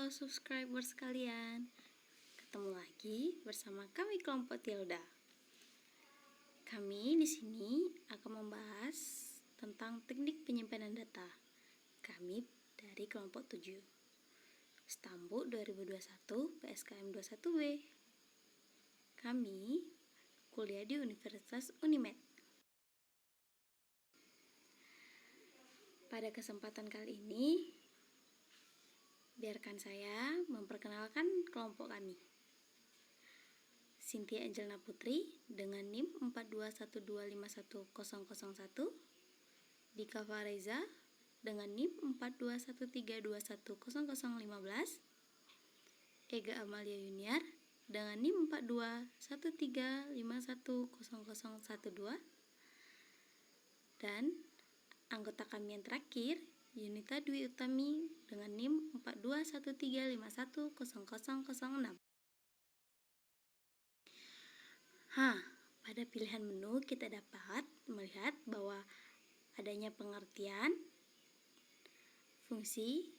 Halo subscriber sekalian, ketemu lagi bersama kami kelompok Tilda. Kami di sini akan membahas tentang teknik penyimpanan data. Kami dari kelompok 7, Stambuk 2021 PSKM 21B. Kami kuliah di Universitas Unimed. Pada kesempatan kali ini, biarkan saya memperkenalkan kelompok kami. Cynthia Angelina Putri dengan NIM 421251001, Dika Fareza dengan NIM 42132100015, Ega Amalia Yuniar dengan NIM 42135100012, dan anggota kami yang terakhir, Yunita Dwi Utami dengan NIM 42135100006. Pada pilihan menu kita dapat melihat bahwa adanya pengertian, fungsi,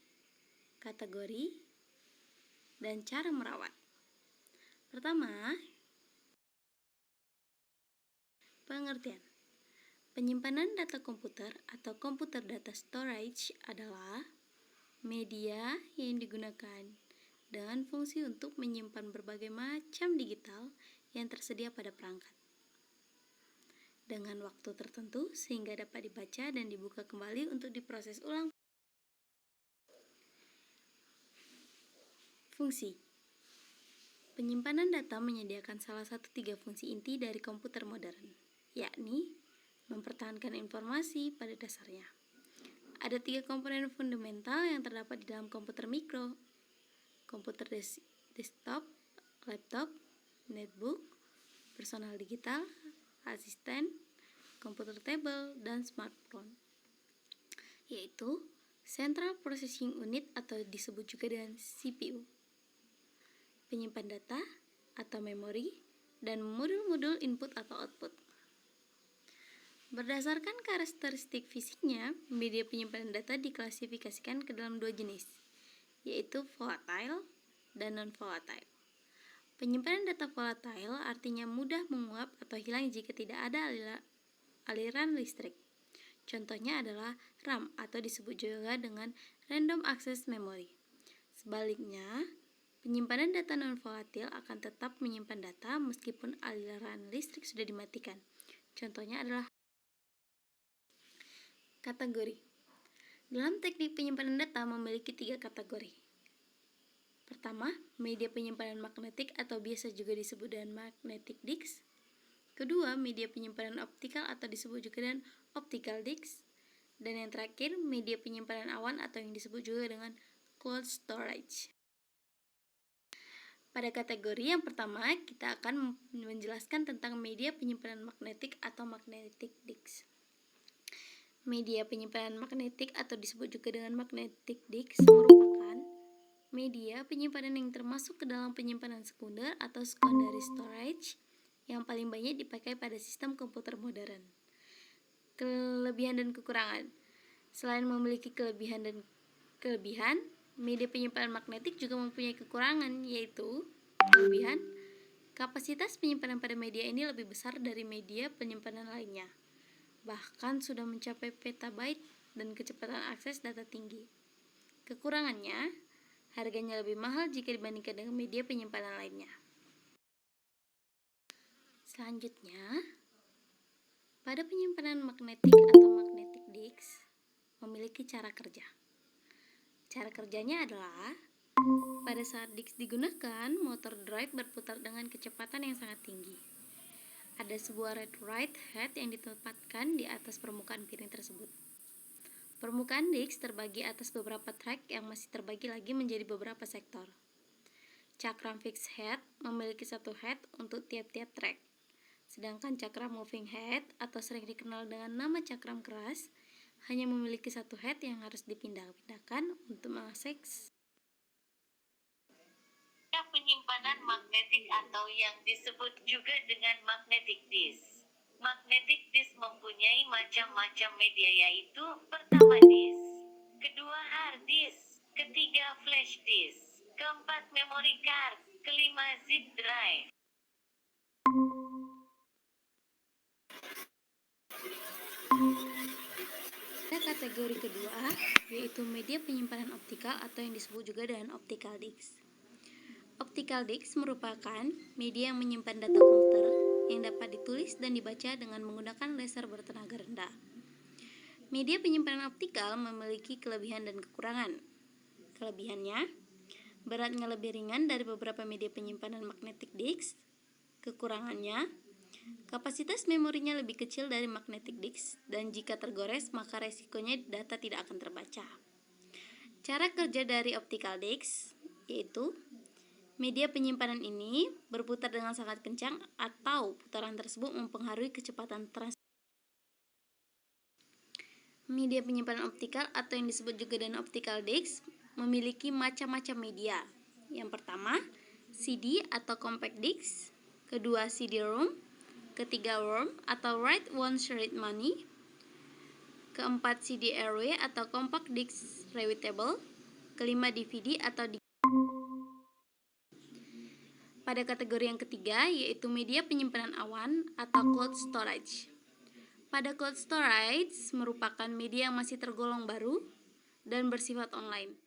kategori, dan cara merawat. Pertama, pengertian. Penyimpanan data komputer atau computer data storage adalah media yang digunakan dengan fungsi untuk menyimpan berbagai macam digital yang tersedia pada perangkat dengan waktu tertentu sehingga dapat dibaca dan dibuka kembali untuk diproses ulang. Fungsi. Penyimpanan data menyediakan salah satu 3 fungsi inti dari komputer modern, yakni mempertahankan informasi pada dasarnya. Ada 3 komponen fundamental yang terdapat di dalam komputer mikro: komputer desktop, laptop, netbook, personal digital, asisten, komputer table, dan smartphone, yaitu Central Processing Unit atau disebut juga dengan CPU, penyimpan data atau memori, dan modul-modul input atau output. Berdasarkan karakteristik fisiknya, media penyimpanan data diklasifikasikan ke dalam 2 jenis, yaitu volatile dan non-volatile. Penyimpanan data volatile artinya mudah menguap atau hilang jika tidak ada aliran listrik. Contohnya adalah RAM atau disebut juga dengan Random Access Memory. Sebaliknya, penyimpanan data non-volatile akan tetap menyimpan data meskipun aliran listrik sudah dimatikan. Contohnya adalah kategori. Dalam teknik penyimpanan data memiliki 3 kategori. Pertama, media penyimpanan magnetik atau biasa juga disebut dengan magnetic disk. Kedua, media penyimpanan optikal atau disebut juga dengan optical disk. Dan yang terakhir, media penyimpanan awan atau yang disebut juga dengan cold storage. Pada kategori yang pertama, kita akan menjelaskan tentang media penyimpanan magnetik atau magnetic disk. Media penyimpanan magnetik atau disebut juga dengan magnetic disk merupakan media penyimpanan yang termasuk ke dalam penyimpanan sekunder atau secondary storage yang paling banyak dipakai pada sistem komputer modern. Kelebihan dan kekurangan. Selain memiliki kelebihan, media penyimpanan magnetik juga mempunyai kekurangan, yaitu kelebihan, kapasitas penyimpanan pada media ini lebih besar dari media penyimpanan lainnya. Bahkan sudah mencapai petabyte dan kecepatan akses data tinggi. Kekurangannya, harganya lebih mahal jika dibandingkan dengan media penyimpanan lainnya. Selanjutnya, pada penyimpanan magnetik atau magnetic disk memiliki cara kerja. Cara kerjanya adalah pada saat disk digunakan, motor drive berputar dengan kecepatan yang sangat tinggi. Ada sebuah read-write head yang ditempatkan di atas permukaan piring tersebut. Permukaan disk terbagi atas beberapa track yang masih terbagi lagi menjadi beberapa sektor. Cakram fixed head memiliki satu head untuk tiap-tiap track. Sedangkan cakram moving head atau sering dikenal dengan nama cakram keras hanya memiliki satu head yang harus dipindah-pindahkan untuk mengakses penyimpanan magnetik atau yang disebut juga dengan magnetic disk. Magnetic disk mempunyai macam-macam media, yaitu pertama disk, kedua hard disk, ketiga flash disk. Keempat, memory card. Kelima, zip drive. Pada kategori kedua, yaitu media penyimpanan optikal atau yang disebut juga dengan optical disc. Optical disc merupakan media yang menyimpan data komputer yang dapat ditulis dan dibaca dengan menggunakan laser bertenaga rendah. Media penyimpanan optikal memiliki kelebihan dan kekurangan. Kelebihannya, beratnya lebih ringan dari beberapa media penyimpanan magnetic disc. Kekurangannya, kapasitas memorinya lebih kecil dari magnetic disc, dan jika tergores maka resikonya data tidak akan terbaca. Cara kerja dari optical disc yaitu media penyimpanan ini berputar dengan sangat kencang atau putaran tersebut mempengaruhi kecepatan transfer. Media penyimpanan optikal atau yang disebut juga dengan optical disc memiliki macam-macam media. Yang pertama, CD atau compact disc. Kedua, CD-ROM. Ketiga, ROM atau Write Once Read Money. Keempat, CD-RW atau compact disc rewritable. Kelima, DVD atau Pada kategori yang ketiga, yaitu media penyimpanan awan atau cloud storage. Pada cloud storage merupakan media yang masih tergolong baru dan bersifat online.